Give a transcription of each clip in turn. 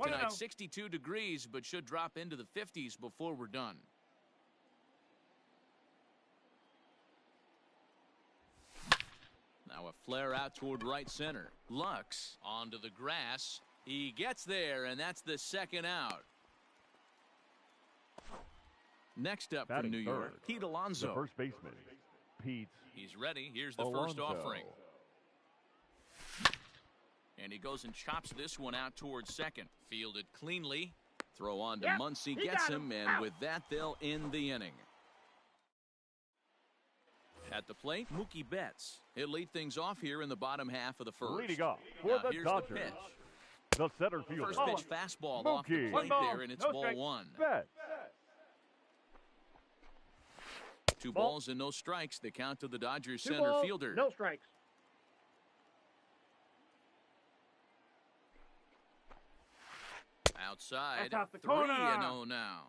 Tonight, 62 degrees, but should drop into the 50s before we're done. Now a flare out toward right center. Lux onto the grass. He gets there, and that's the second out. Next up from New York, Pete Alonso. The first baseman, Pete. He's ready. Here's the Alonso. First offering. And he goes and chops this one out towards second. Fielded cleanly. Throw on to Muncy. Gets him, and with that, they'll end the inning. At the plate, Mookie Betts. He'll lead things off here in the bottom half of the first. Leading off for the here's Dodgers. the pitch. The center fielder. First pitch fastball off the plate there, and it's ball one. Betts. 2 balls and no strikes. The count to the Dodgers center fielder. No strikes. Outside, That's off the 3-0 now.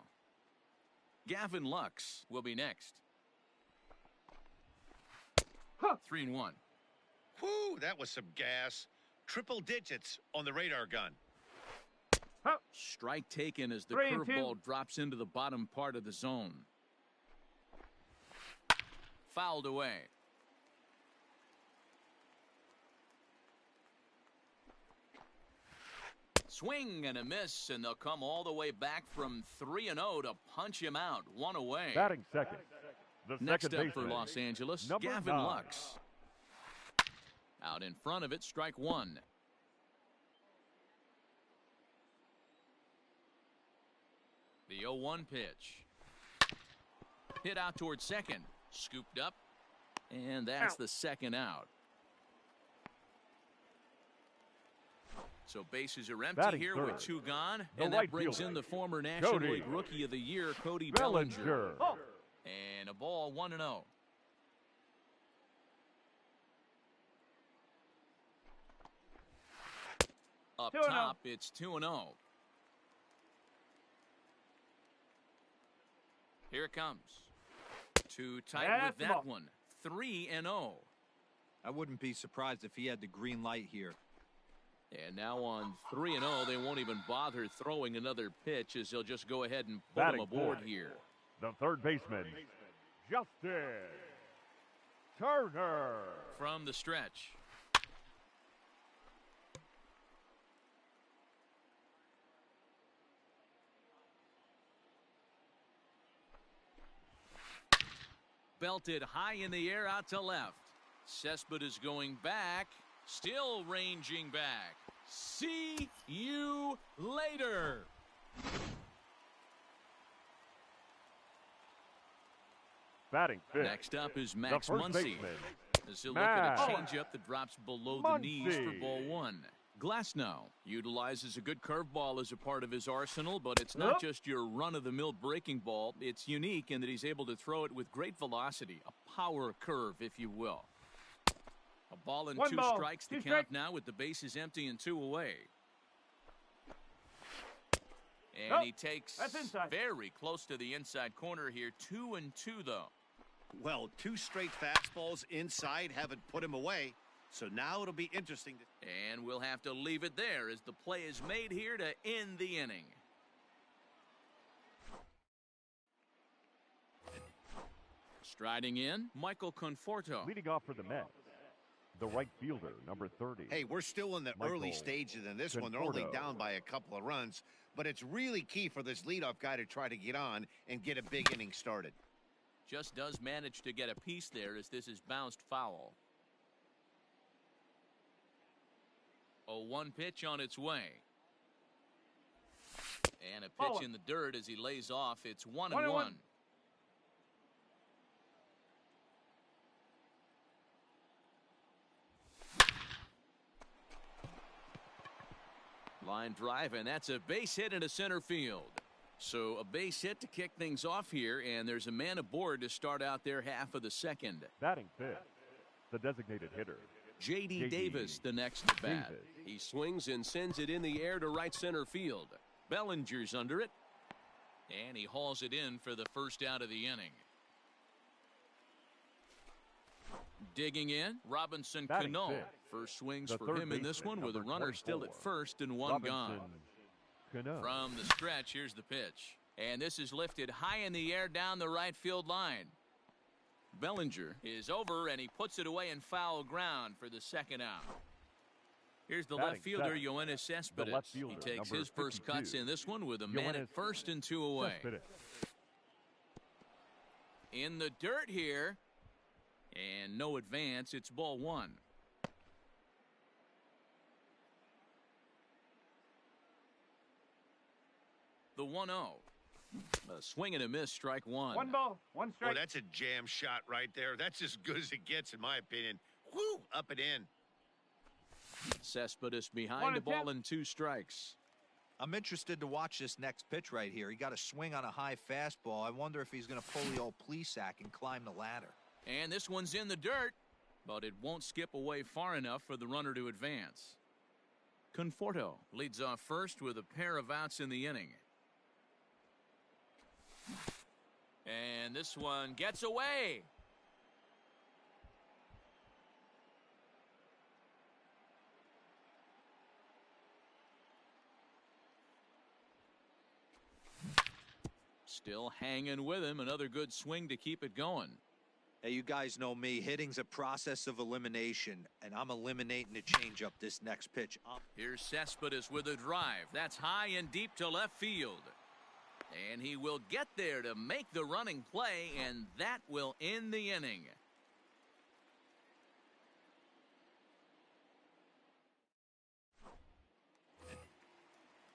Gavin Lux will be next. 3-1. Whew, that was some gas. Triple digits on the radar gun. Strike taken as the curveball drops into the bottom part of the zone. Fouled away. Swing and a miss, and they'll come all the way back from 3-0 to punch him out. 1 away. Batting second. The Next second up baseman, for Los Angeles, number Gavin 9. Lux. Out in front of it, strike one. The 0-1 pitch. Hit out towards second. Scooped up. And that's the second out. So bases are empty Batting here third. with 2 gone. The And right that brings fielder, in the former National Cody League Rookie of the Year, Cody Bellinger. And a ball 1-0. Up top, it's 2-0. Here it comes. Too tight with that one. 3-0. I wouldn't be surprised if he had the green light here. And now on 3-0, they won't even bother throwing another pitch as they'll just go ahead and put him aboard here. The third baseman, Justin Turner. From the stretch. Belted high in the air out to left. Cespedes is going back. Still ranging back. See you later. Batting fifth. Next up is Max the first Muncy. baseman, As he'll look at a Max changeup that drops below the knees for Muncy. ball one. Glasnow utilizes a good curveball as a part of his arsenal, but it's not just your run-of-the-mill breaking ball. It's unique in that he's able to throw it with great velocity, a power curve, if you will. A ball and 2 strikes to count now with the bases empty and 2 away. And he takes very close to the inside corner here. 2-2, though. Well, 2 straight fastballs inside haven't put him away. So now it'll be interesting. And we'll have to leave it there as the play is made here to end the inning. Striding in, Michael Conforto. Leading off for the Mets, the right fielder, number 30. Hey, we're still in the early Michael stages in this one. They're only Conforto. down by a couple of runs. But it's really key for this leadoff guy to try to get on and get a big inning started. Just does manage to get a piece there as this is bounced foul. 0-1 pitch on its way. And a pitch in the dirt as he lays off. It's 1-1. Line drive, and that's a base hit into center field. So a base hit to kick things off here, and there's a man aboard to start out their half of the second. Batting fifth, the designated hitter, J.D. Davis, the next at bat. He swings and sends it in the air to right center field. Bellinger's under it, and he hauls it in for the first out of the inning. Digging in, Robinson Cano. First swings for him in this one with a runner still at first and 1 gone. Cano. From the stretch, here's the pitch. And this is lifted high in the air down the right field line. Bellinger is over, and he puts it away in foul ground for the second out. Here's the left fielder, Yoenis Cespedes. He takes his first cuts in this one with a man at first and 2 away. In the dirt here, and no advance. It's ball 1. The 1-0. A swing and a miss, strike 1. 1 ball, 1 strike. Oh, that's a jam shot right there. That's as good as it gets, in my opinion. Whoo, up and in. Cespedes behind the ball and 2 strikes. I'm interested to watch this next pitch right here. He got a swing on a high fastball. I wonder if he's going to pull the old Plesac and climb the ladder. And this one's in the dirt, but it won't skip away far enough for the runner to advance. Conforto leads off first with a pair of outs in the inning. And this one gets away. Still hanging with him. Another good swing to keep it going. Hey, you guys know me. Hitting's a process of elimination, and I'm eliminating the changeup this next pitch. Here's Cespedes with a drive. That's high and deep to left field. And he will get there to make the running play, and that will end the inning.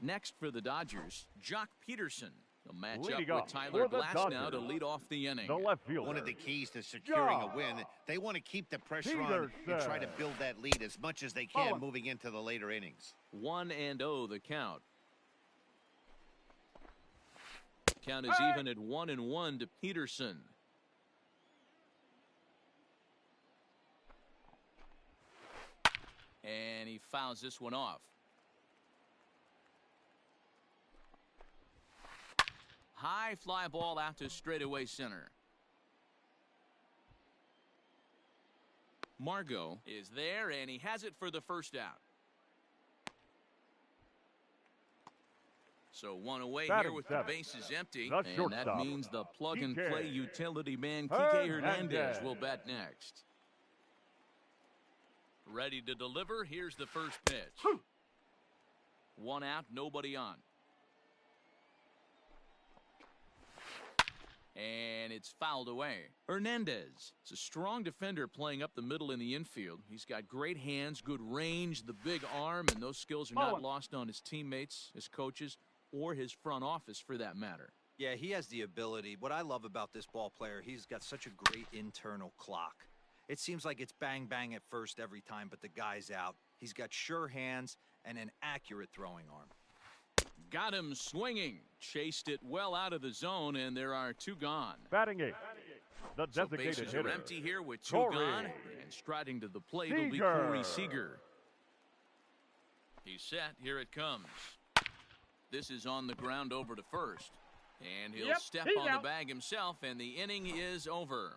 Next for the Dodgers, Jock Peterson. They'll match up with Tyler Glasnow to lead off the inning. The left fielder. One of the keys to securing a win, they want to keep the pressure on and try to build that lead as much as they can moving into the later innings. 1-0 the count. Count is even at 1-1 to Peterson. And he fouls this one off. High fly ball out to straightaway center. Margot is there, and he has it for the first out. So 1 away here with the bases empty, and that means the plug-and-play utility man Kike Hernandez will bat next. Ready to deliver. Here's the first pitch. 1 out, nobody on. And it's fouled away. Hernandez is a strong defender playing up the middle in the infield. He's got great hands, good range, the big arm, and those skills are not lost on his teammates, his coaches, or his front office for that matter. Yeah, he has the ability. What I love about this ball player, he's got such a great internal clock. It seems like it's bang bang at first every time, but the guy's out. He's got sure hands and an accurate throwing arm. Got him swinging. Chased it well out of the zone, and there are 2 gone. Batting 8. The designated bases hitter. are empty here with 2 gone, and striding to the plate will be Corey Seager. He's set. Here it comes. This is on the ground over to first, and he'll step on the bag himself, and the inning is over.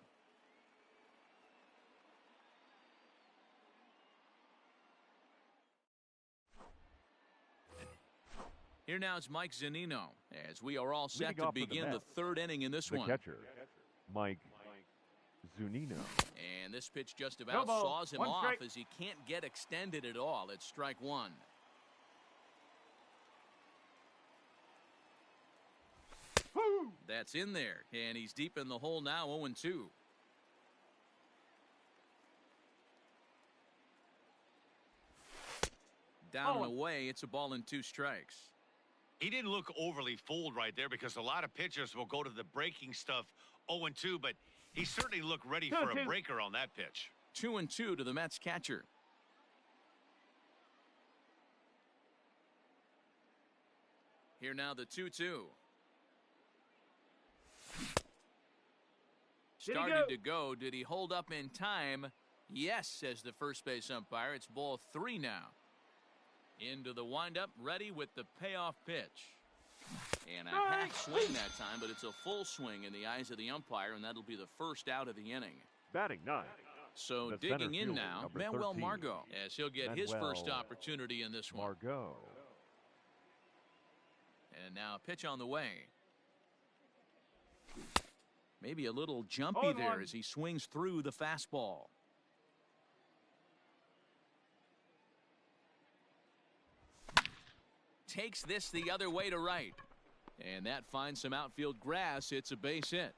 Here now is Mike Zunino, as we are all set to begin the 3rd inning in this one. The catcher, Mike Zunino. And this pitch just about saws him off as he can't get extended at all. It's strike 1. That's in there, and he's deep in the hole now, 0-2. Down and away, it's a ball and 2 strikes. He didn't look overly fooled right there because a lot of pitchers will go to the breaking stuff 0-2, but he certainly looked ready for a breaker on that pitch. 2-2 to the Mets catcher. Here now the 2-2. Started to go. Did he hold up in time? Yes, says the first base umpire. It's ball 3 now. Into the windup, ready with the payoff pitch. And a half swing that time, but it's a full swing in the eyes of the umpire, and that'll be the first out of the inning. Batting 9. So digging in now, Manuel Margot, as he'll get his first opportunity in this one. Margot. And now a pitch on the way. Maybe a little jumpy there as he swings through the fastball. Takes this the other way to right. And that finds some outfield grass. It's a base hit.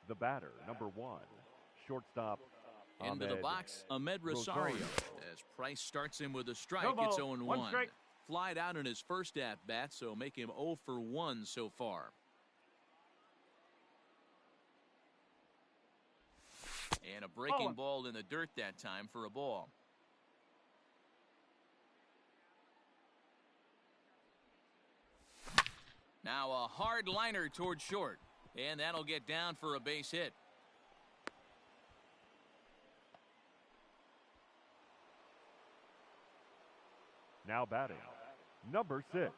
The batter, number 1, shortstop. Into the box, Ahmed Rosario. As Price starts him with a strike, it's 0-1. Flied out in his first at-bat, so make him 0 for 1 so far. And a breaking ball in the dirt that time for a ball. Now a hard liner toward short. And that'll get down for a base hit. Now batting, number 6.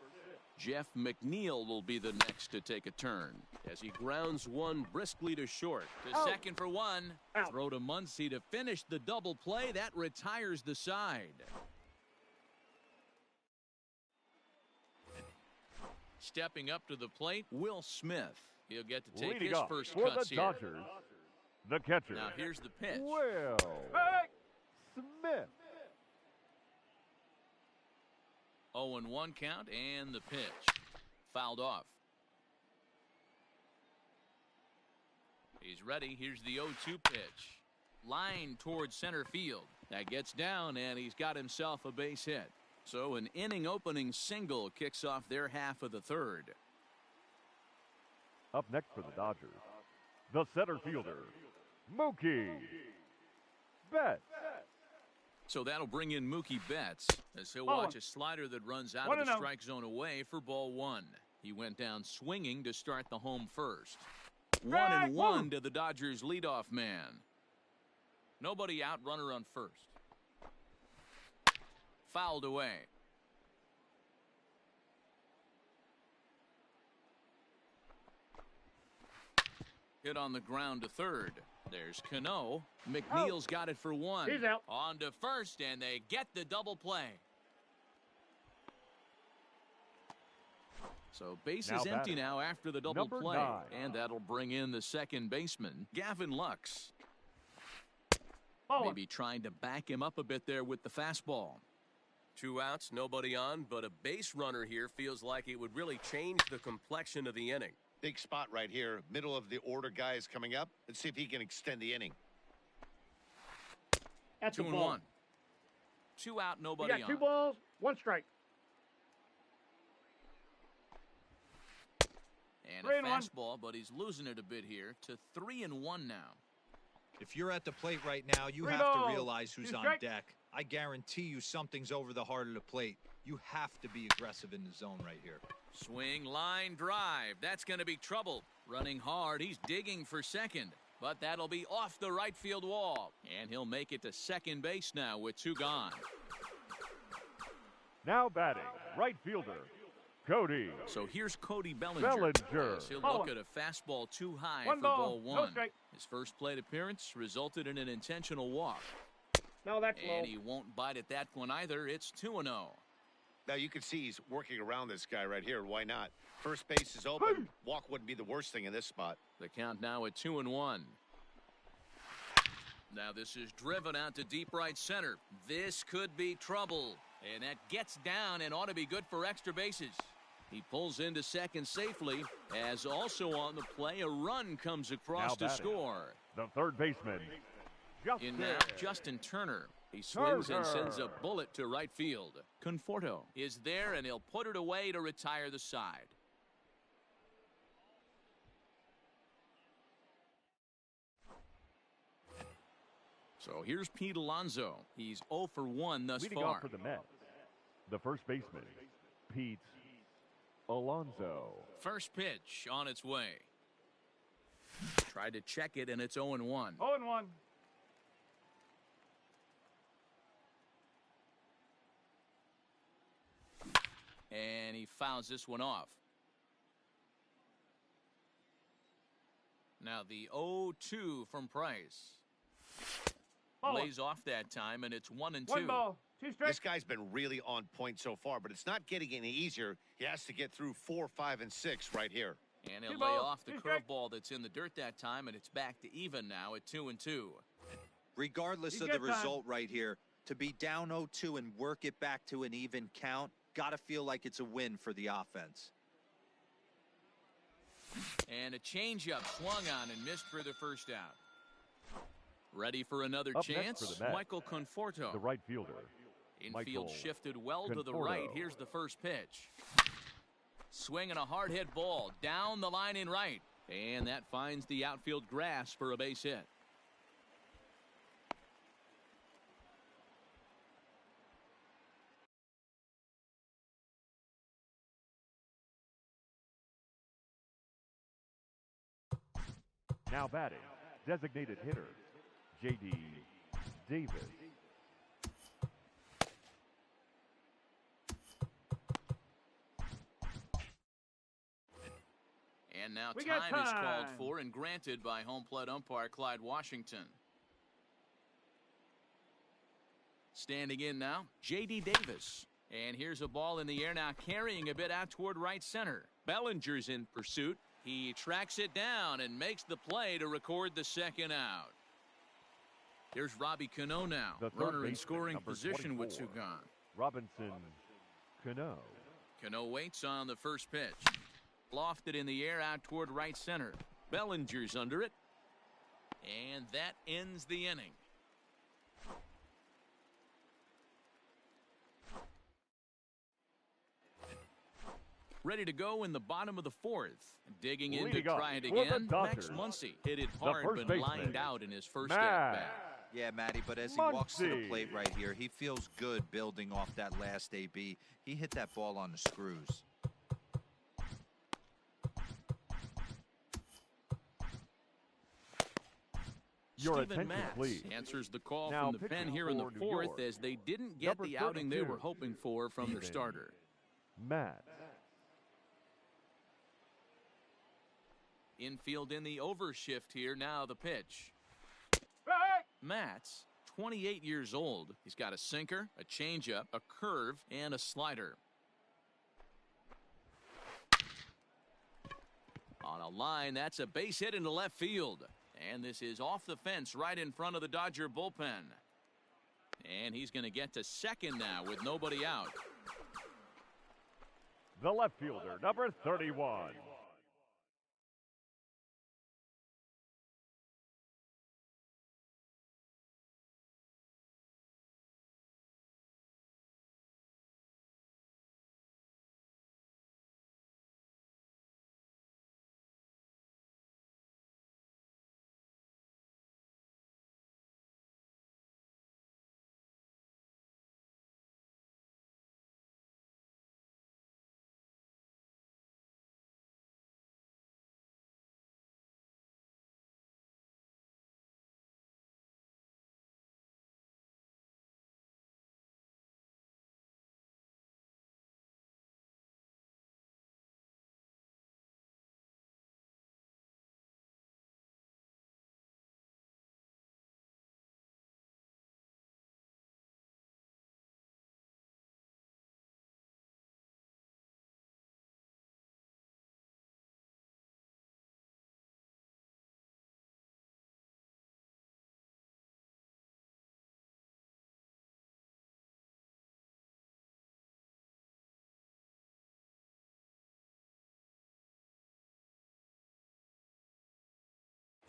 Jeff McNeil will be the next to take a turn as he grounds one briskly to short. To second for 1. Throw to Muncy to finish the double play. That retires the side. Stepping up to the plate, Will Smith. He'll get to take his first for cuts the here. Dodgers, the catcher. Now here's the pitch. Will Smith. 0-1 count and the pitch. Fouled off. He's ready. Here's the 0-2 pitch. Line towards center field. That gets down and he's got himself a base hit. So an inning opening single kicks off their half of the third. Up next for the Dodgers, the center fielder, Mookie Betts. So that'll bring in Mookie Betts as he'll watch a slider that runs out of the strike zone away for ball 1. He went down swinging to start the home first. 1-1 to the Dodgers leadoff man. Nobody out, runner on first. Fouled away. Hit on the ground to third. There's Cano. McNeil's got it for 1. He's out. On to first, and they get the double play. So base is empty now after the double play. 9. And that'll bring in the second baseman, Gavin Lux. Maybe trying to back him up a bit there with the fastball. 2 outs, nobody on, but a base runner here feels like it would really change the complexion of the inning. Big spot right here. Middle of the order guy is coming up. Let's see if he can extend the inning. That's 2-1. 2 out, nobody on. You got 2 balls, 1 strike. And a fastball, but he's losing it a bit here to 3-1 now. If you're at the plate right now, you have to realize who's on deck. I guarantee you something's over the heart of the plate. You have to be aggressive in the zone right here. Swing, line, drive. That's going to be trouble. Running hard. He's digging for second. But that'll be off the right field wall. And he'll make it to second base now with 2 gone. Now batting, right fielder, Cody. So here's Cody Bellinger. As he'll look at a fastball too high for ball 1. His first plate appearance resulted in an intentional walk. No, that's low. And he won't bite at that one either. It's 2-0. Now you can see he's working around this guy right here. Why not? First base is open. Walk wouldn't be the worst thing in this spot. The count now at 2-1. Now this is driven out to deep right center. This could be trouble. And that gets down and ought to be good for extra bases. He pulls into second safely, as also on the play, a run comes across to score. The third baseman, In now, Justin Turner. He swings and sends a bullet to right field. Conforto is there, and he'll put it away to retire the side. So here's Pete Alonso. He's 0 for 1 thus leading far. off for the Mets, the first baseman, Pete Alonso. First pitch on its way. Tried to check it, and it's 0-1. 0-1. And he fouls this one off. Now the 0-2 from Price. Lays off that time, and it's 1-2. 1 ball, This guy's been really on point so far, but it's not getting any easier. He has to get through 4, 5, and 6 right here. And he'll lay off the curveball that's in the dirt that time, and it's back to even now at 2-2. Regardless of the result right here, to be down 0-2 and work it back to an even count, gotta feel like it's a win for the offense. And a changeup swung on and missed for the first out. Ready for another Up chance, next for the Mets, Michael Conforto. the right fielder. Infield Michael shifted well to the Conforto. right. Here's the first pitch. Swinging a hard hit ball down the line in right. And that finds the outfield grass for a base hit. Now batting, designated hitter, J.D. Davis. And now We got time is called time. for and granted by home plate umpire Clyde Washington. Standing in now, J.D. Davis. And here's a ball in the air now, carrying a bit out toward right center. Bellinger's in pursuit. He tracks it down and makes the play to record the second out. Here's Robbie Cano now, The third runner in baseman, scoring number position with 24, Sugan. Robinson Cano. Cano waits on the first pitch. Lofted in the air out toward right center. Bellinger's under it. And that ends the inning. Ready to go in the bottom of the fourth. Digging in to Leading up try it for the again. Max Dodgers, Muncy hit it hard first but baseman, lined out in his first Matt at-bat. Yeah, Matty, but as he walks to the Muncy. plate right here, he feels good building off that last AB. He hit that ball on the screws. Your Steven attention, Matz please. answers the call Now from the pen pitching here in the for New fourth York, as they didn't get number the outing they 32, were hoping for from their Steven starter. Matt. Infield in the overshift here. Now the pitch. Matz, 28 years old. He's got a sinker, a changeup, a curve, and a slider. On a line, that's a base hit into left field. And this is off the fence right in front of the Dodger bullpen. And he's going to get to second now with nobody out. The left fielder, number 31.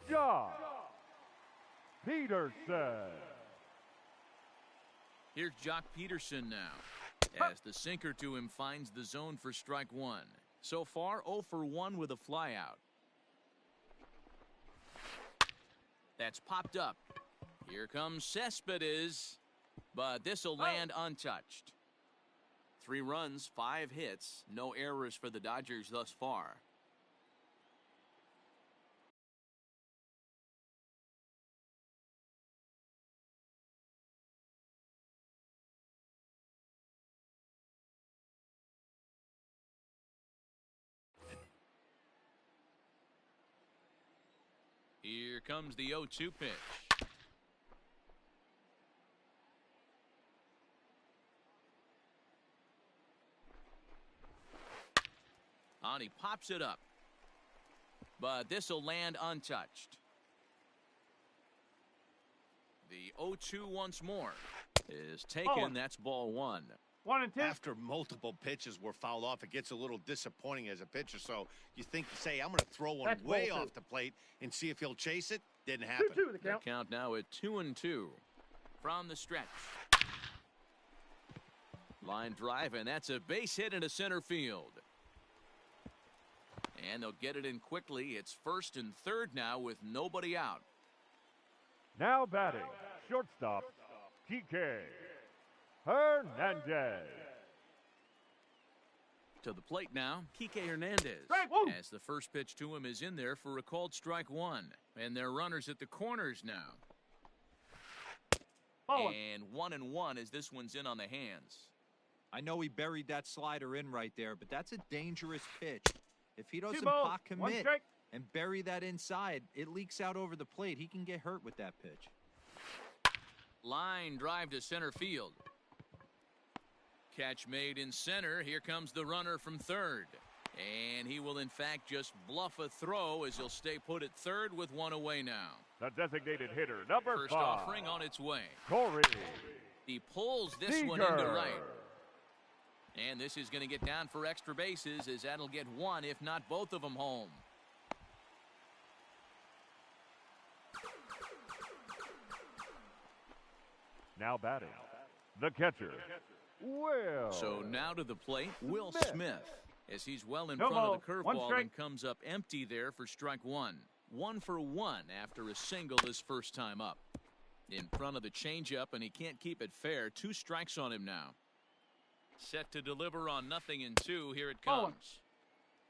Josh Peterson. Here's Jock Peterson now, as the sinker to him finds the zone for strike one. So far, 0 for 1 with a flyout. That's popped up. Here comes Cespedes, but this will land untouched. 3 runs, 5 hits, no errors for the Dodgers thus far. Here comes the 0-2 pitch. and he pops it up. But this will land untouched. The 0-2 once more is taken. That's ball one. 1 and 2. After multiple pitches were fouled off, it gets a little disappointing as a pitcher. So you think, say, I'm going to throw one way off the plate and see if he'll chase it. Didn't happen. 2-2 the count. The count now at 2-2 from the stretch. Line drive, and that's a base hit into center field. And they'll get it in quickly. It's first and third now with nobody out. Now batting, shortstop, Kike Hernandez. To the plate now, Kike Hernandez. Strike one. As the first pitch to him is in there for a called strike one. And they're runners at the corners now. And 1-1 as this one's in on the hands. I know he buried that slider in right there, but that's a dangerous pitch. If he doesn't 2 balls, pot 1 commit strike. and bury that inside, it leaks out over the plate. He can get hurt with that pitch. Line drive to center field. Catch made in center. Here comes the runner from third. And he will, in fact, just bluff a throw as he'll stay put at third with one away now. The designated hitter, number First 5. offering on its way. Corey. He pulls this one into right. And this is going to get down for extra bases as that'll get one, if not both of them, home. Now batting, the catcher, Will. So now to the plate, Will Smith, as he's well in No front ball, of the 1 curveball strike. and comes up empty there for strike one. 1 for 1 after a single his first time up. In front of the changeup, and he can't keep it fair. 2 strikes on him now. Set to deliver on 0-2. Here it Ball. comes.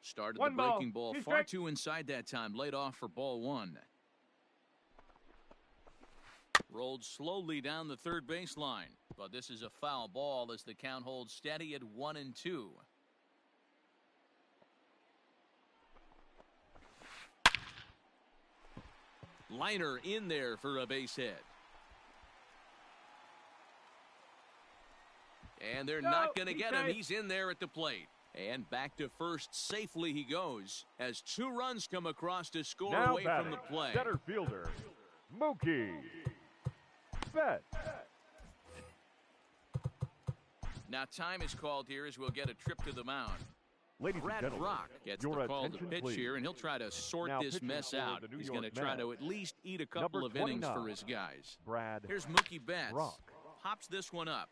Started 1 the ball, breaking ball 2 far strikes. too inside that time. Laid off for ball 1. Rolled slowly down the third baseline. But this is a foul ball as the count holds steady at 1-2. Liner in there for a base hit. And they're not going to get him. He's in there at the plate. And back to first safely he goes as 2 runs come across to score Now away batting, from the play. center fielder, Mookie Betts. Now time is called here as we'll get a trip to the mound. Ladies and Brad gentlemen, Brock gets your the call to attention, pitch please. here, and he'll try to sort Now this pitching mess for out. the New He's York going to try to Mets, at least eat a couple number of innings 29, for his guys. Brad Here's Mookie Betts. Brock. Pops this one up.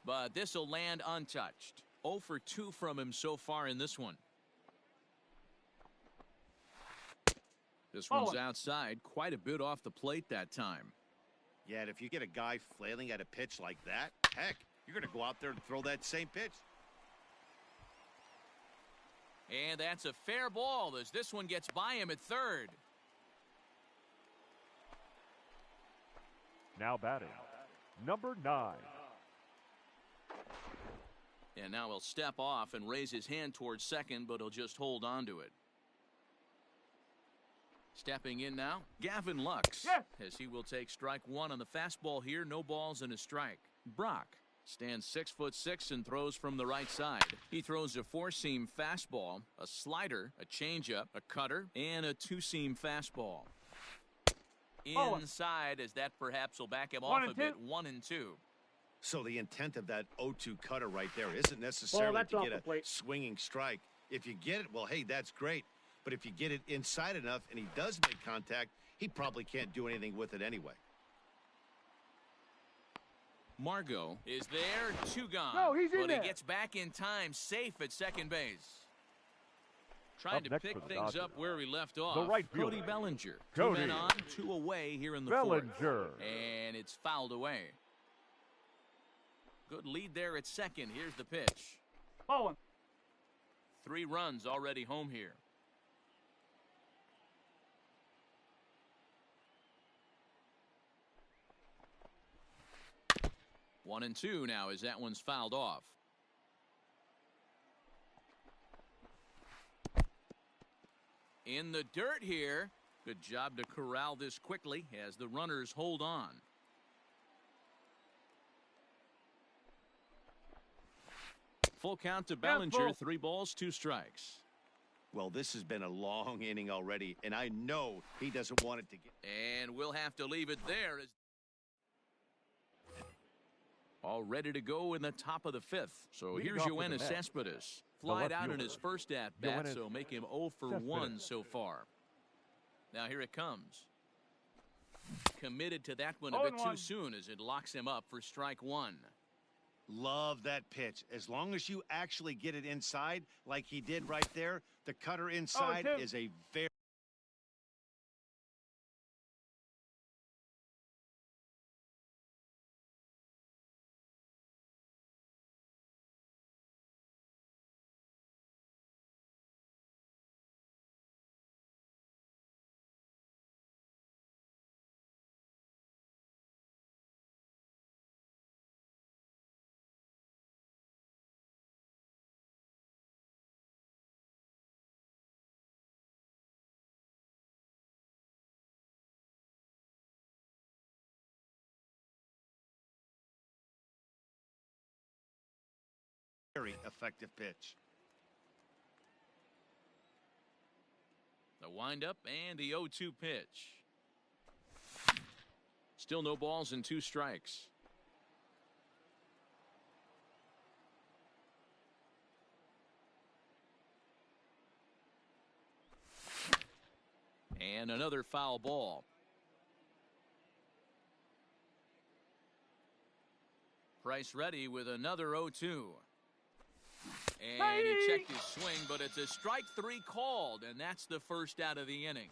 But this will land untouched. 0 for 2 from him so far in this one. This one's outside quite a bit off the plate that time. Yeah, and if you get a guy flailing at a pitch like that, heck, you're going to go out there and throw that same pitch. And that's a fair ball as this one gets by him at third. Now batting, number 9. And now he'll step off and raise his hand towards second, but he'll just hold on to it. Stepping in now, Gavin Lux, as he will take strike 1 on the fastball here. No balls and a strike. Brock stands 6'6" and throws from the right side. He throws a 4-seam fastball, a slider, a changeup, a cutter, and a 2-seam fastball. Inside, as that perhaps will back him off a bit. 1-2. So the intent of that 0-2 cutter right there isn't necessarily to get a swinging strike. If you get it, well, hey, that's great. But if you get it inside enough and he does make contact, he probably can't do anything with it anyway. Margot is there, 2 gone. No, he's in but there. He gets back in time, safe at second base. Trying Up to next pick for the things Dodgers, up where we left off. the right Cody fielder, Bellinger. 2 Cody men on, 2 away here in the Bellinger. 4th. And it's fouled away. Good lead there at second. Here's the pitch. 3 runs already home here. One and 2 now as that one's fouled off. In the dirt here. Good job to corral this quickly as the runners hold on. Full count to Bellinger. 3 balls, 2 strikes. Well, this has been a long inning already, and I know he doesn't want it to get. And we'll have to leave it there. All ready to go in the top of the fifth. So here's Yoenis Cespedes. Flied out in his first at-bat, so make him 0 for 1 so far. Now here it comes. Committed to that one a bit too soon as it locks him up for strike one. Love that pitch. As long as you actually get it inside like he did right there, the cutter inside is a very effective pitch. The windup and the 0-2 pitch. Still no balls and 2 strikes. And another foul ball. Price ready with another 0-2. And he checked his swing, but it's a strike 3 called, and that's the first out of the inning.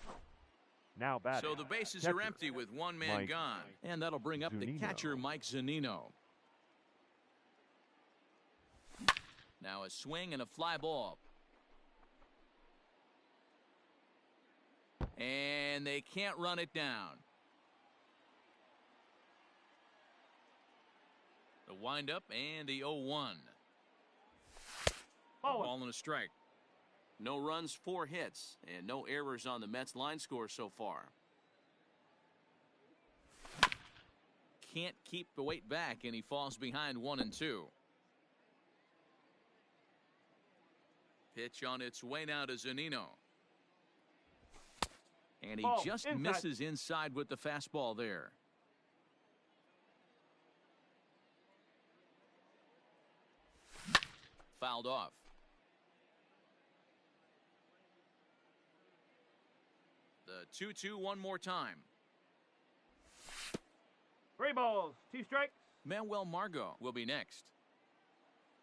Now batting. So the bases are empty with one man gone, and that'll bring up the catcher, Mike Zunino. Now a swing and a fly ball. And they can't run it down. The windup and the 0-1. Ball and a strike. No runs, 4 hits, and no errors on the Mets line score so far. Can't keep the weight back, and he falls behind 1-2. Pitch on its way now to Zunino. And he just misses inside with the fastball there. Fouled off. The 2-2 one more time. 3 balls, 2 strikes. Manuel Margot will be next.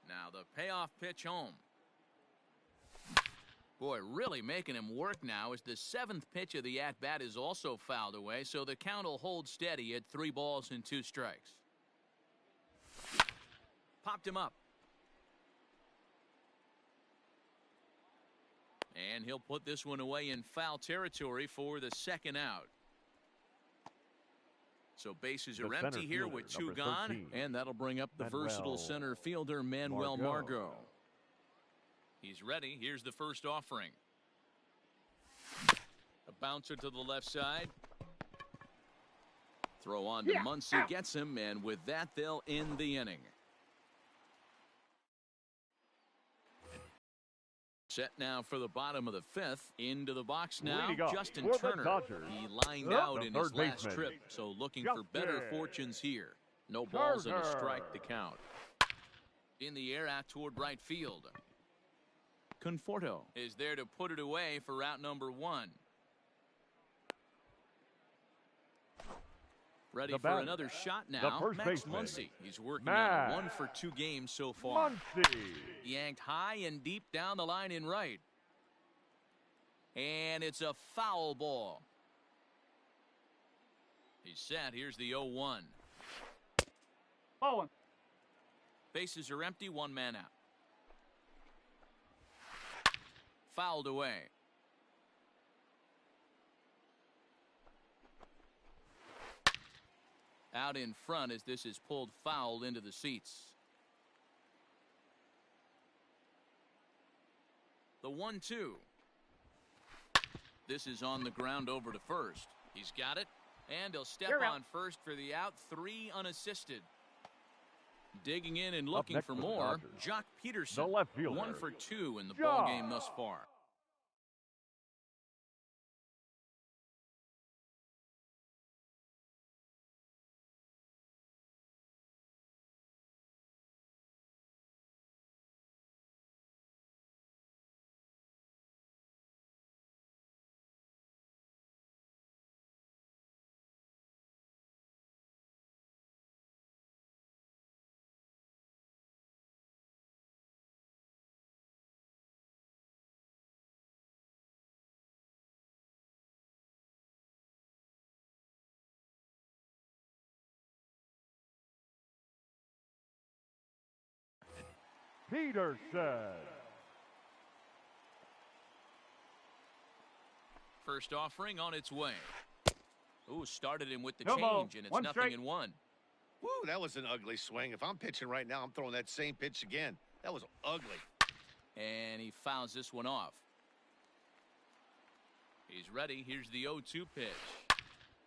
Now the payoff pitch home. Boy, really making him work now as the 7th pitch of the at-bat is also fouled away, so the count will hold steady at 3 balls and 2 strikes. Popped him up. And he'll put this one away in foul territory for the 2nd out. So bases are empty here with 2 gone, and that'll bring up the versatile center fielder, Manuel Margot. He's ready. Here's the first offering. A bouncer to the left side. Throw on to Muncy, gets him, and with that, they'll end the inning. Set now for the bottom of the 5th. Into the box now, Justin Turner. He lined out in his last trip, so looking for better fortunes here. No balls and a strike to count. In the air out toward right field. Conforto is there to put it away for route number 1. Ready for another shot now. Max Muncy. He's working on a 1 for 2 games so far. Yanked high and deep down the line in right. And it's a foul ball. He's set. Here's the 0-1. Ball. Bases are empty. 1 man out. Fouled away. Out in front as this is pulled foul into the seats. The 1-2. This is on the ground over to first. He's got it, and he'll step on first for the out. 3 unassisted. Digging in and looking for more, Jock Peterson. 1 for 2 in the ball game thus far. Peterson. First offering on its way. Ooh, started him with the No ball. change, and it's One nothing strike. in one. Woo, that was an ugly swing. If I'm pitching right now, I'm throwing that same pitch again. That was ugly. And he fouls this one off. He's ready. Here's the 0-2 pitch.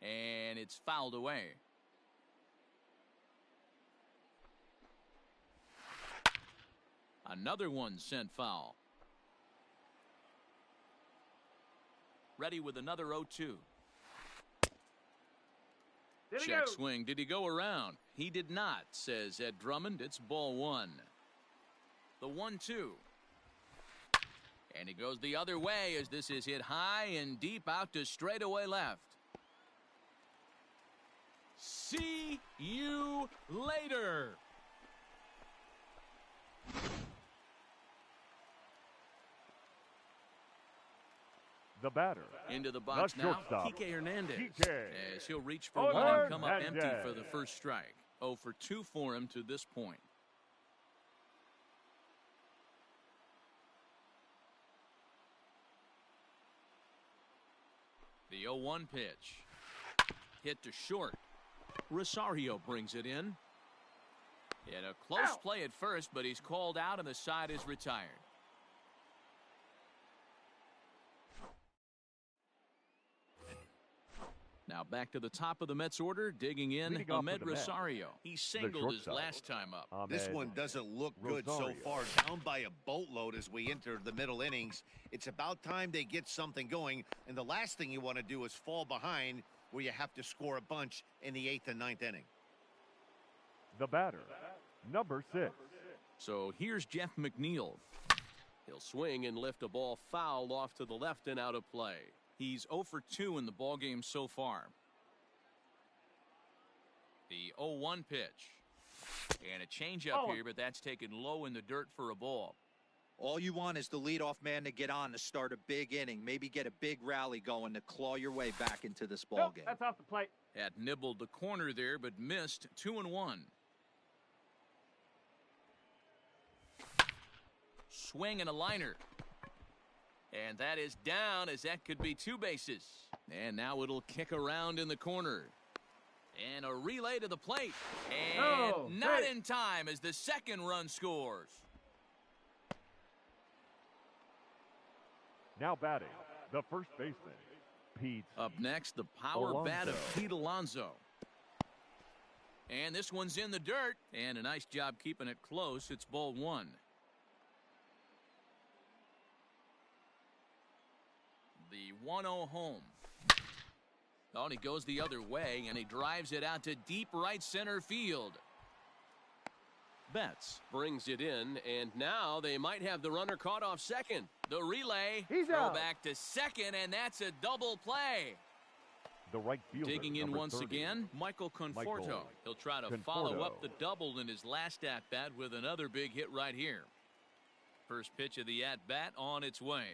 And it's fouled away. Another one sent foul. Ready with another 0-2. Check swing. Did he go around? He did not, says Ed Drummond. It's ball one. The 1-2. And he goes the other way as this is hit high and deep out to straightaway left. See you later. The batter. Into the box the now, shortstop, Kike Hernandez. Kike As he'll reach for one and come up empty Hernandez. for the first strike. 0 for 2 for him to this point. The 0-1 pitch. Hit to short. Rosario brings it in. In a close play at first, but he's called out and the side is retired. Now back to the top of the Mets order, digging in Leading off Ahmed for the Mets, Rosario. He singled his shortstop, last time up. This Ahmed one doesn't look good so Rosario. far. Down by a boatload as we enter the middle innings. It's about time they get something going. And the last thing you want to do is fall behind where you have to score a bunch in the 8th and 9th inning. The batter, number 6. So here's Jeff McNeil. He'll swing and lift a ball foul off to the left and out of play. He's 0 for 2 in the ballgame so far. The 0-1 pitch. And a changeup here, but that's taken low in the dirt for a ball. All you want is the leadoff man to get on to start a big inning. Maybe get a big rally going to claw your way back into this ball game. That's off the plate. Had nibbled the corner there, but missed. 2-1. Swing and a liner. And that is down, as that could be 2 bases. And now it'll kick around in the corner. And a relay to the plate. And not in time as the second run scores. Now batting, the first baseman, Pete. Up next, the power Alonso. bat of Pete Alonso. And this one's in the dirt. And a nice job keeping it close. It's ball one. The 1-0 home. Oh, and he goes the other way, and he drives it out to deep right center field. Betts Brings it in, and now they might have the runner caught off second. the relay. He's Throw out. back to second, and that's a double play. The right fielder, Digging in number once 30. again, Michael Conforto. Michael He'll try to Conforto. follow up the double in his last at-bat with another big hit right here. First pitch of the at-bat on its way.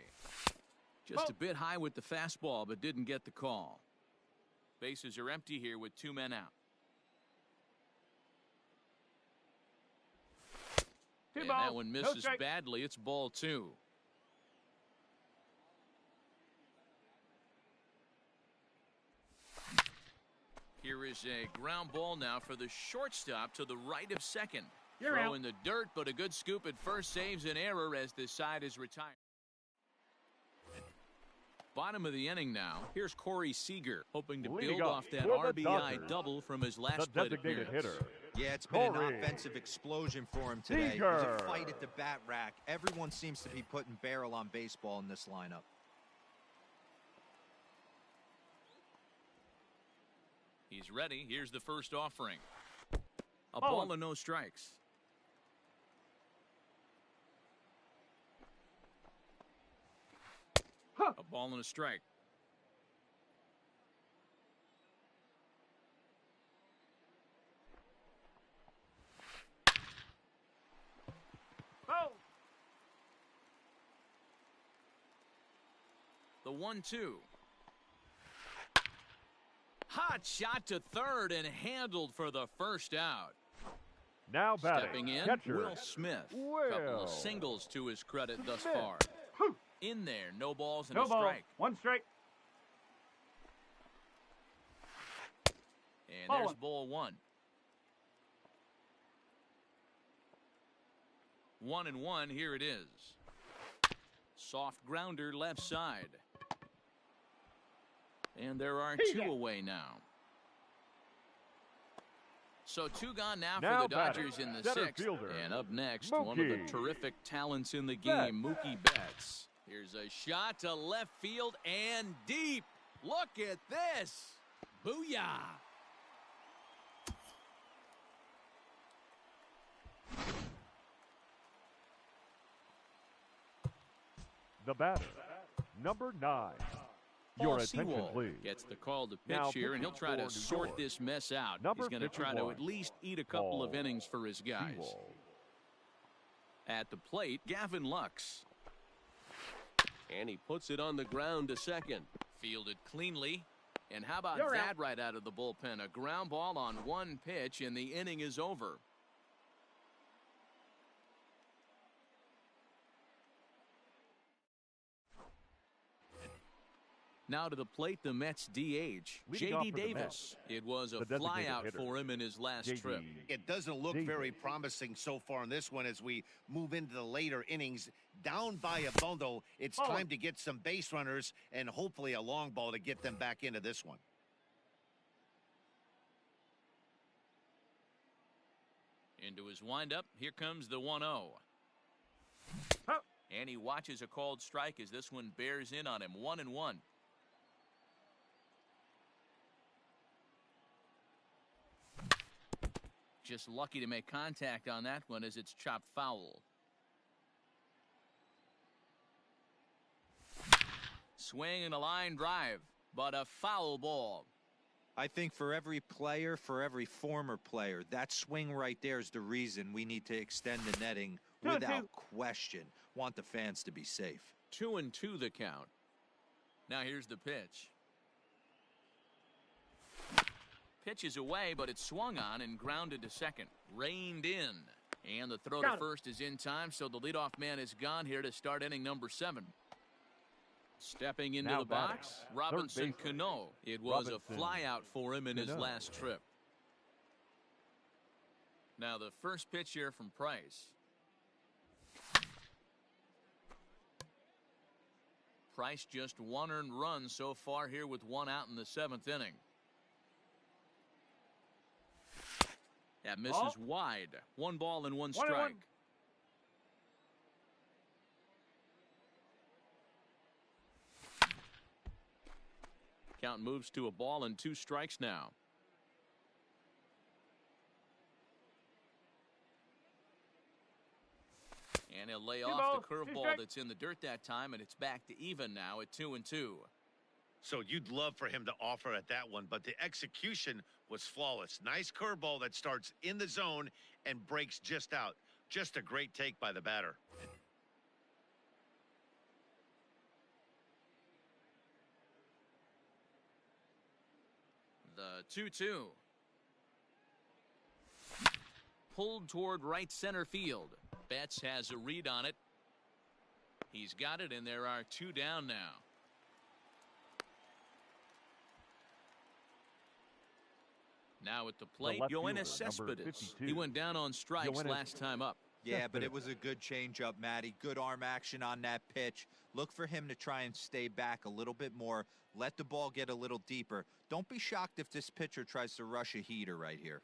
Just a bit high with the fastball, but didn't get the call. Bases are empty here with 2 men out. And that one misses badly. It's ball 2. Here is a ground ball now for the shortstop to the right of second. Throw in the dirt, but a good scoop at first saves an error as the side is retired. Bottom of the inning now. Here's Corey Seager hoping to Leading build up off that for the RBI Dodgers, double from his the last plate designated appearance. hitter. Yeah, it's been an Corey offensive explosion for him today. There's a Seager. fight at the bat rack. Everyone seems to be putting barrel on baseball in this lineup. He's ready. Here's the first offering. A ball and no strikes. A ball and a strike. The 1-2. Hot shot to third and handled for the first out. Now batting, Stepping in, catcher, Will Smith. Will. Couple of singles to his credit thus far. In there, no balls and No a ball. strike. 1 strike. And Ball there's one. ball 1. 1-1, here it is. Soft grounder left side. And there are 2 away now. So 2 gone now for the Dodgers in the 6th. Fielder, and up next, Mookie one of the terrific talents in the game, Mookie Betts. Here's a shot to left field and deep. Look at this. Booyah. The batter, number 9. Your attention, please. Gets the call to pitch Now here, and he'll try to New sort York. this mess out. Number He's going to try to 51, at least eat a couple of Paul innings for his guys. Sewell. At the plate, Gavin Lux. And he puts it on the ground to second. Fielded cleanly. And how about You're that out. right out of the bullpen? A ground ball on 1 pitch, and the inning is over. Now to the plate, the Mets DH, Leading off J.D. for the Davis. Mets, It was a the designated flyout hitter, for him in his last J.D. trip. It doesn't look Davis. very promising so far in this one as we move into the later innings. Down by a bundle, it's Ball. time to get some base runners and hopefully a long ball to get them back into this one. Into his windup, here comes the 1-0. Huh. And he watches a called strike as this one bears in on him. 1-1. Just lucky to make contact on that one as it's chopped foul. Swing and a line drive, but a foul ball. I think for every player, for every former player, that swing right there is the reason we need to extend the netting 2-2. without question. Want the fans to be safe. 2-2 the count. Now here's the pitch. Pitch is away, but it's swung on and grounded to second. Reined in. And the throw to Got him. first is in time, so the leadoff man is gone here to start inning number 7. Stepping into Now the batting, box, Robinson baseman, Cano. It was a Robinson flyout for him in his Cano. last trip. Now the first pitch here from Price. Price just 1 earned run so far here with 1 out in the 7th inning. That misses Ball. wide. 1 ball and 1 1-1. strike. Count moves to a ball and 2 strikes now. And he'll lay off balls, the 2 curveball strikes. that's in the dirt that time, and it's back to even now at 2-2. So you'd love for him to offer at that one, but the execution was flawless. Nice curveball that starts in the zone and breaks just out. Just a great take by the batter. The 2-2. Pulled toward right center field. Betts has a read on it. He's got it, and there are 2 down now. Now at the plate, left Yoenis fielder, number Cespedes. 52. He went down on strikes Yoenis last time up. Yeah, but it was a good changeup, Matty. Good arm action on that pitch. Look for him to try and stay back a little bit more. Let the ball get a little deeper. Don't be shocked if this pitcher tries to rush a heater right here.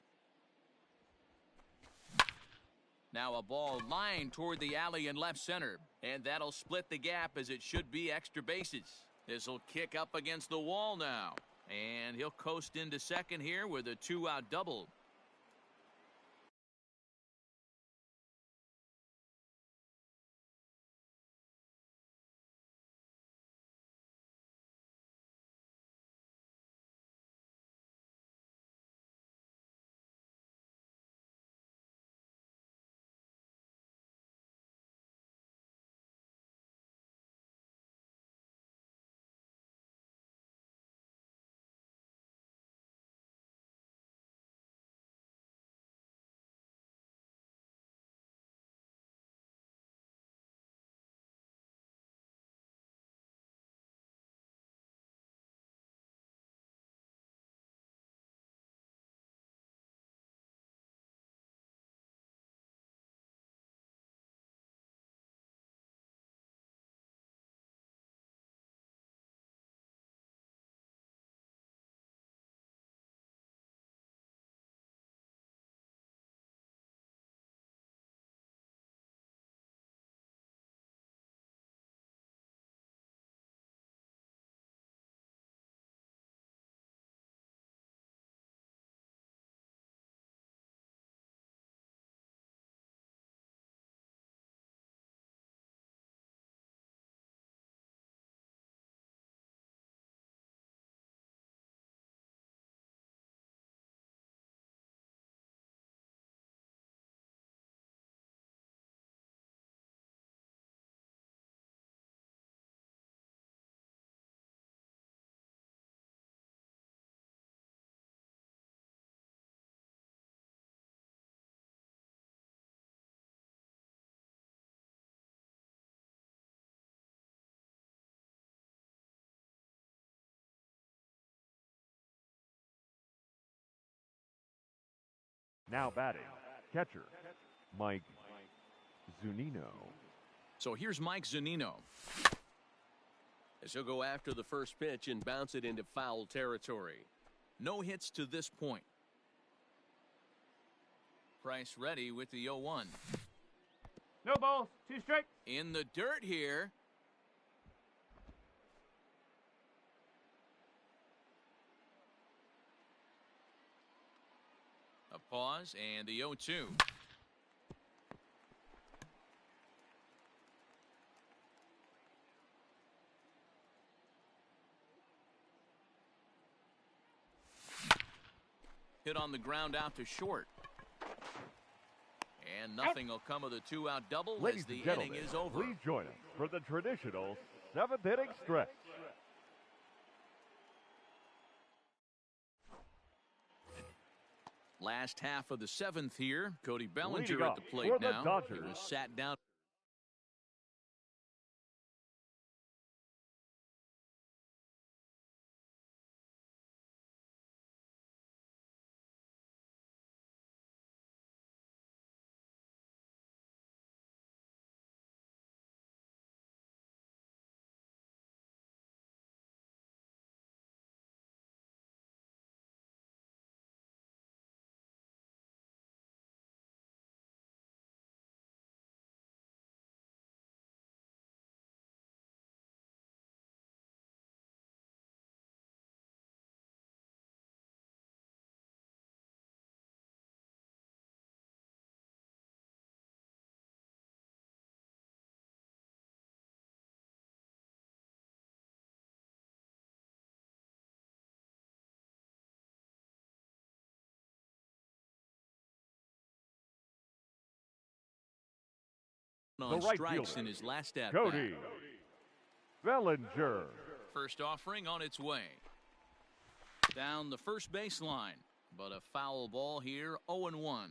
Now a ball lined toward the alley in left center. And that'll split the gap as it should be extra bases. This'll kick up against the wall now. And he'll coast into second here with a 2-out double. Now batting, catcher, Mike Zunino. So here's Mike Zunino. As he'll go after the first pitch and bounce it into foul territory. No hits to this point. Price ready with the 0-1. No balls, 2 strikes. In the dirt here. A pause and the 0-2. Hit on the ground out to short. And nothing will come of the 2-out double Ladies as the and gentlemen, inning is over. please join us for the traditional 7th inning stretch. Last half of the 7th here. Cody Leading Bellinger at off the plate for the now. Dodgers. He was sat down. On right strikes fielder, in his last at Cody Bellinger. First offering on its way. Down the first baseline, but a foul ball here, 0-1.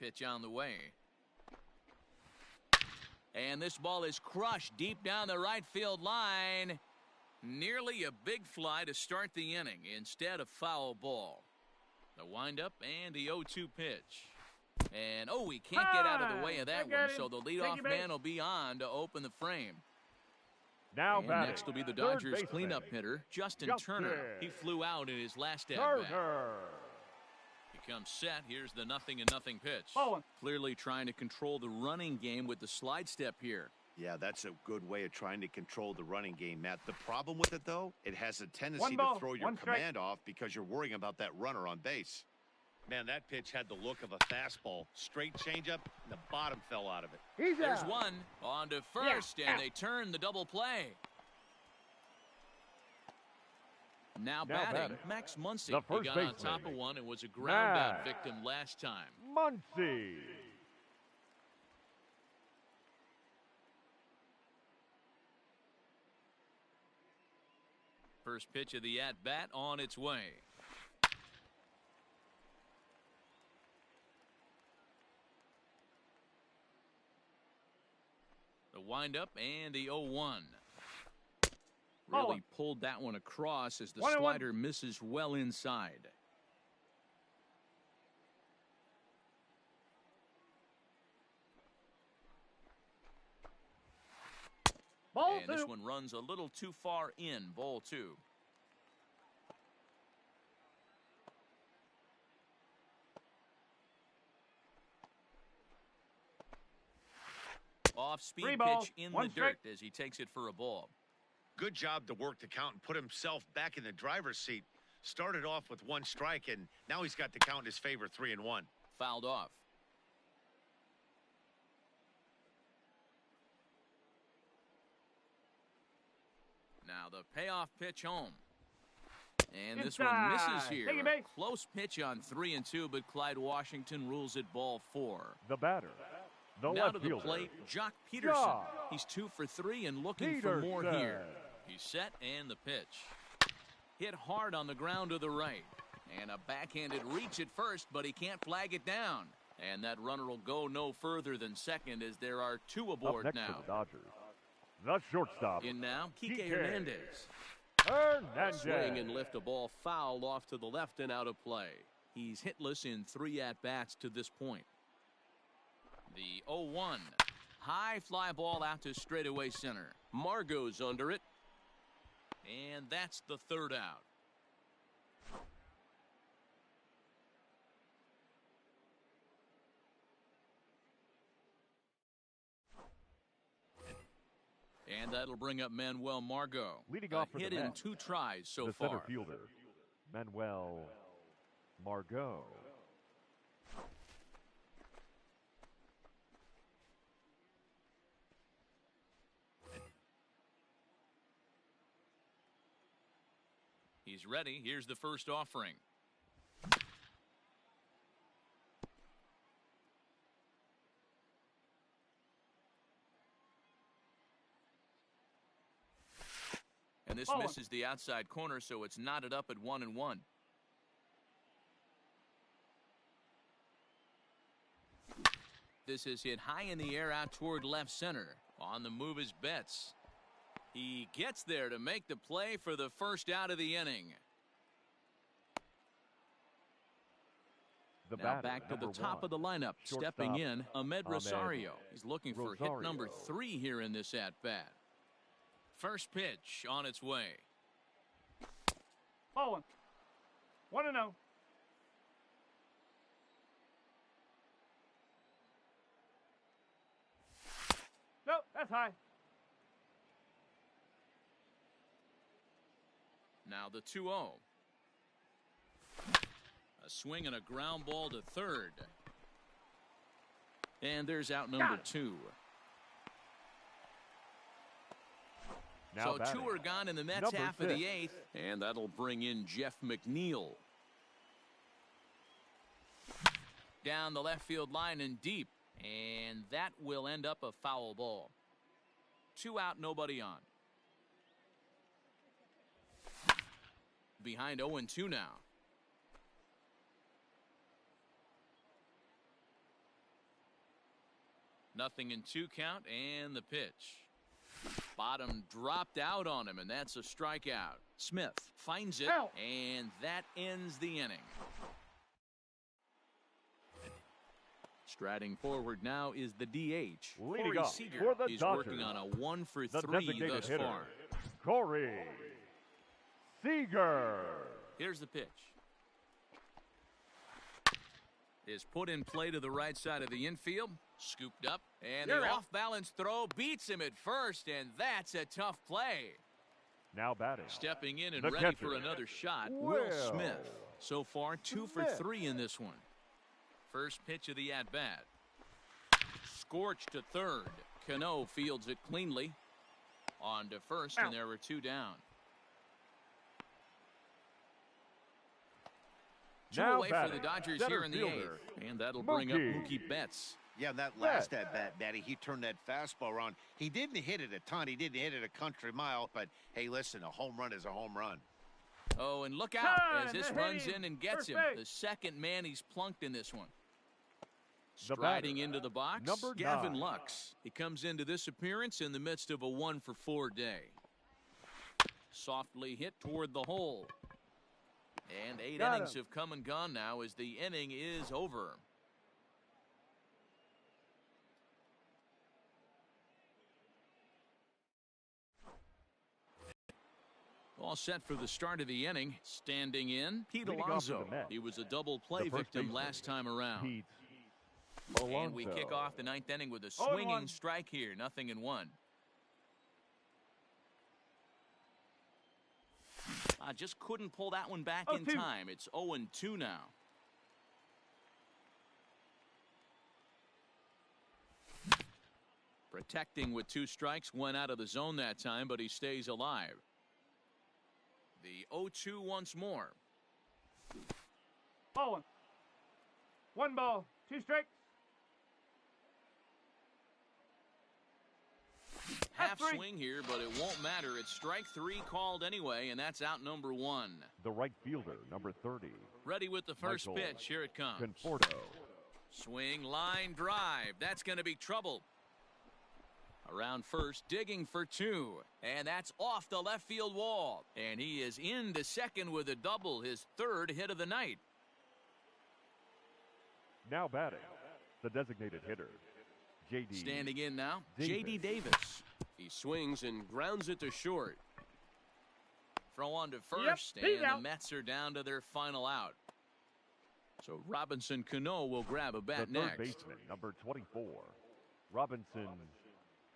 Pitch on the way. And this ball is crushed deep down the right field line. Nearly a big fly to start the inning. Instead, a foul ball. The windup and the 0-2 pitch. And, he can't get out of the way of that one, so the leadoff man will be on to open the frame. Now And batting, next will be the third Dodgers baseman, cleanup hitter, Justin Turner. He flew out in his last at-bat. He comes set. Here's the 0-0 pitch. Clearly trying to control the running game with the slide step here. Yeah, that's a good way of trying to control the running game, Matt. The problem with it, though, it has a tendency to throw your command off because you're worrying about that runner on base. Man, that pitch had the look of a fastball. Straight changeup, and the bottom fell out of it. There's one on to first, and they turn the double play. Now batting, Max Muncy. He got on top of one and was a ground-out victim last time. Muncy. First pitch of the at-bat on its way. The windup and the 0-1. Really pulled that one across as the slider misses well inside. And this one runs a little too far in, ball 2. Off-speed pitch in the dirt as he takes it for a ball. Good job to work the count and put himself back in the driver's seat. Started off with 1 strike, and now he's got the count in his favor, 3-1. Fouled off. Now the payoff pitch home. And this one misses here. Close pitch on 3-2, but Clyde Washington rules it ball 4. The batter, the now left to the fielder, plate, Jock Peterson. He's 2 for 3 and looking for more here. He's set and the pitch. Hit hard on the ground to the right. And a backhanded reach at first, but he can't flag it down. And that runner will go no further than second as there are 2 aboard up next now. For the Dodgers, the shortstop. In now, Kike Hernandez. Hernandez. Swing and lift a ball foul off to the left and out of play. He's hitless in 3 at-bats to this point. The 0-1. High fly ball out to straightaway center. Margot's under it. And that's the 3rd out. And that'll bring up Manuel Margot. Leading off for hit the in Mets, 2 tries so the far. center fielder, Manuel Margot. He's ready. Here's the first offering. And this misses the outside corner, so it's knotted up at 1-1. This is hit high in the air out toward left center. On the move is Betts. He gets there to make the play for the first out of the inning. Now back to the top of the lineup. Stepping in, Ahmed Rosario. He's looking for hit number 3 here in this at-bat. First pitch on its way. Ball 1. 1-0. Nope, that's high. Now the 2-0. A swing and a ground ball to third. And there's out number 2. Now so 2 are gone in the Mets half of the 8th. And that'll bring in Jeff McNeil. Down the left field line and deep. And that will end up a foul ball. 2 out, nobody on. Behind 0-2 now. Nothing in 2 count, and the pitch. Bottom dropped out on him, and that's a strikeout. Smith finds it, and that ends the inning. Striding forward now is the DH. Leading off for the He's Dodgers, working on a 1-for-3 thus far. Corey Seager. Here's the pitch. Is put in play to the right side of the infield. Scooped up. And the off-balance throw beats him at first, and that's a tough play. Now batting. Stepping in and the ready catcher, for another shot, Will Smith. So far, 2 for 3 in this one. First pitch of the at-bat. Scorched to third. Cano fields it cleanly. On to first, and there were 2 down. 2 away for the Dodgers here in the 8th. And that'll bring up Mookie Betts. Yeah, that last at-bat, Daddy, he turned that fastball around. He didn't hit it a ton. He didn't hit it a country mile. But, hey, listen, a home run is a home run. Oh, and look out as this runs in and gets him. The second man he's plunked in this one. Striding into the box, Gavin Lux. He comes into this appearance in the midst of a 1-for-4 day. Softly hit toward the hole. And 8 innings have come and gone now as the inning is over. All set for the start of the inning. Standing in, Pete Alonso. He was a double play victim last time around. And we kick off the 9th inning with a swinging strike here. 0-1. I just couldn't pull that one back in time. It's 0-2 now. Protecting with 2 strikes. Went out of the zone that time, but he stays alive. The 0-2 once more. Ball 1 ball, 2 strikes. Half swing here, but it won't matter. It's strike 3 called anyway, and that's out number 1. The right fielder, number 30. Ready with the first pitch. Here it comes. Conforto. Swing, line, drive. That's going to be trouble. Around first, digging for two. And that's off the left field wall. And he is into second with a double, his third hit of the night. Now batting, the designated hitter, J.D. Standing in now, J.D. Davis. He swings and grounds it to short. Throw on to first, and the Mets are down to their final out. So Robinson Cano will grab a bat the third next. baseman, number 24, Robinson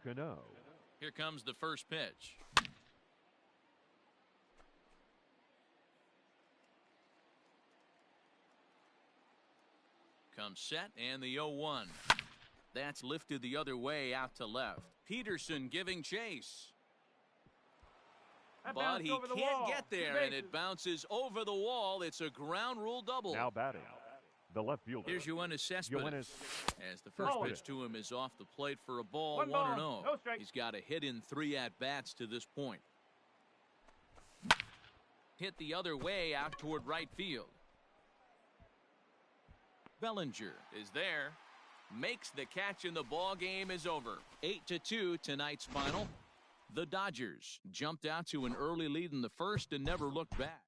Cano. Here comes the first pitch. Comes set, and the 0-1. That's lifted the other way out to left. Peterson giving chase. But he can't get there, and it bounces over the wall. It's a ground rule double. Now batting, the left fielder. Here's Yoenis Cespedes. As the first pitch to him is off the plate for a ball, 1-0. No strike. He's got a hit in 3 at-bats to this point. Hit the other way out toward right field. Bellinger is there. Makes the catch, and the ball game is over. 8-2 tonight's final. The Dodgers jumped out to an early lead in the first and never looked back.